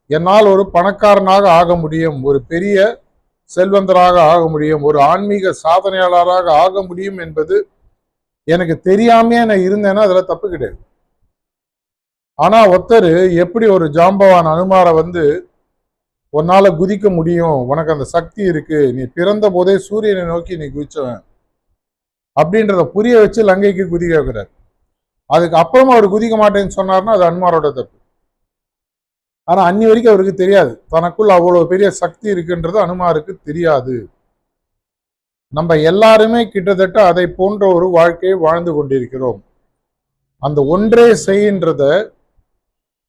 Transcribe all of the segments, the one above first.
என்னால் ஒரு பணக்காரனாக ஆக முடியும், ஒரு பெரிய செல்வந்தராக ஆக முடியும், ஒரு ஆன்மீக சாதனையாளராக ஆக முடியும் என்பது எனக்கு தெரியாமையே நான் இருந்தேன்னா அதுல தப்பு கிடையாது. ஆனா ஒருத்தர் எப்படி ஒரு ஜாம்பவான் அனுமாரை வந்து உன்னால குதிக்க முடியும், உனக்கு அந்த சக்தி இருக்கு, நீ பிறந்த போதே சூரியனை நோக்கி நீ குதிச்சவன் அப்படின்றத புரிய வச்சு லங்கைக்கு குதிக்க வைக்கிறார். அதுக்கு அப்புறமா அவர் குதிக்க மாட்டேன்னு சொன்னார்னா அது அனுமாரோட தப்பு. ஆனா அன்னி வரைக்கும் அவருக்கு தெரியாது, தனக்குள் அவ்வளவு பெரிய சக்தி இருக்குன்றது அனுமாருக்கு தெரியாது. நம்ம எல்லாருமே கிட்டத்தட்ட அதை போன்ற ஒரு வாழ்க்கையை வாழ்ந்து கொண்டிருக்கிறோம். அந்த ஒன்றே செய்கின்றத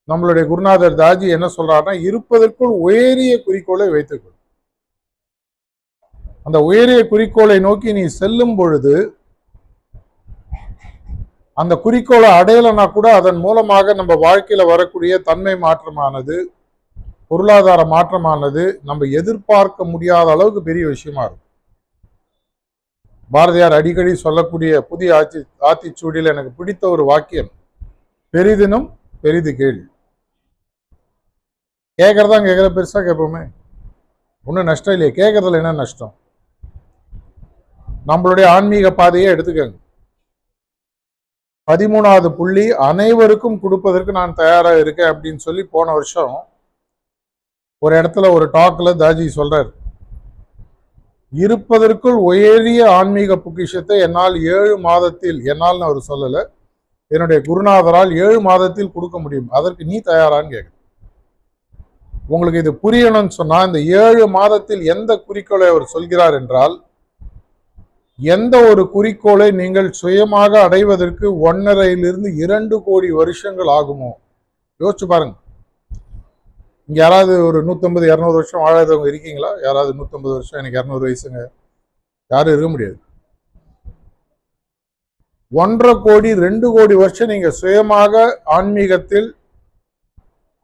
நம்மளுடைய குருநாதர் தாஜி என்ன சொல்றாருன்னா, இருப்பதற்குள் உயரிய குறிக்கோளை வைத்துக்கொள். அந்த உயரிய குறிக்கோளை நோக்கி நீ செல்லும் பொழுது அந்த குறிக்கோளை அடையலைன்னா கூட அதன் மூலமாக நம்ம வாழ்க்கையில வரக்கூடிய தன்மை மாற்றமானது, பொருளாதார மாற்றமானது நம்ம எதிர்பார்க்க முடியாத அளவுக்கு பெரிய விஷயமா இருக்கும். பாரதியார் அடிக்கடி சொல்லக்கூடிய புதிய ஆத்திச்சூடியில் எனக்கு பிடித்த ஒரு வாக்கியம், பெரிதினும் பெரிது கேள்வி. கேட்கறதா கேட்கற பெருசா கேட்போமே, ஒன்றும் நஷ்டம் இல்லையே, கேட்கறதுல என்ன நஷ்டம்? நம்மளுடைய ஆன்மீக பாதையை எடுத்துக்கங்க. 13வது புள்ளி, அனைவருக்கும் கொடுப்பதற்கு நான் தயாராக இருக்கேன் அப்படின்னு சொல்லி போன வருஷம் ஒரு இடத்துல ஒரு டாக்ல தாஜி சொல்றாரு, இருப்பதற்குள் உயரிய ஆன்மீக பொக்கிஷத்தை என்னால் 7 மாதத்தில், என்னால் அவர் சொல்லல, என்னுடைய குருநாதரால் 7 மாதத்தில் கொடுக்க முடியும், அதற்கு நீ தயாரான்னு கேட்க. உங்களுக்கு இது புரியணும்னு சொன்னா, இந்த 7 மாதத்தில் எந்த குறிக்கோளை அவர் சொல்கிறார் என்றால், எந்த ஒரு குறிக்கோளை நீங்கள் சுயமாக அடைவதற்கு 1.5 to 2 கோடி வருஷங்கள் ஆகுமோ யோசிச்சு பாருங்க. இங்க யாராவது ஒரு 150-200 வருஷம் வாழாதவங்க இருக்கீங்களா? யாராவது 150 வருஷம், எனக்கு 200 வயசுங்க, யாரும் இருக்க முடியாது. 1.5 கோடி 2 கோடி வருஷம் நீங்க சுயமாக ஆன்மீகத்தில்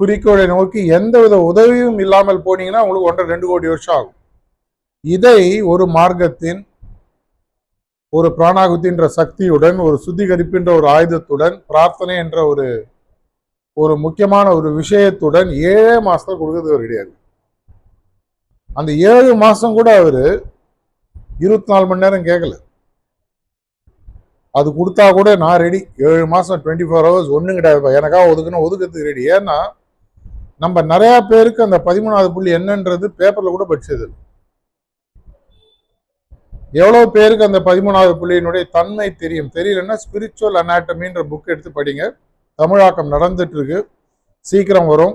குறிக்கோளை நோக்கி எந்தவித உதவியும் இல்லாமல் போனீங்கன்னா உங்களுக்கு 1.5-2 கோடி வருஷம் ஆகும். இதை ஒரு மார்க்கத்தின், ஒரு பிராணாகுத்தின்ற சக்தியுடன், ஒரு சுத்திகரிப்பின்ற ஒரு ஆயுதத்துடன், பிரார்த்தனை என்ற ஒரு முக்கியமான ஒரு விஷயத்துடன் 7 மாசத்துல கொடுக்கறது கிடையாது. அந்த 7 மாசம் கூட அவரு 24 மணி நேரம் கேட்கல. அது கொடுத்தா கூட நான் ரெடி, 7 மாசம் 24 hours ஒன்றும் கிடையாது, எனக்காக ஒதுக்கிறதுக்கு ரெடி. ஏன்னா நம்ம நிறைய பேருக்கு அந்த 13வது புள்ளி என்னன்றது பேப்பர்ல கூட படிச்சது. எவ்வளவு பேருக்கு அந்த 13வது புள்ளியினுடைய தன்மை தெரியும்? தெரியலன்னா ஸ்பிரிச்சுவல் அனாட்டமின்ற புக் எடுத்து படிங்க, தமிழாக்கம் நடந்துட்டு இருக்கு, சீக்கிரம் வரும்.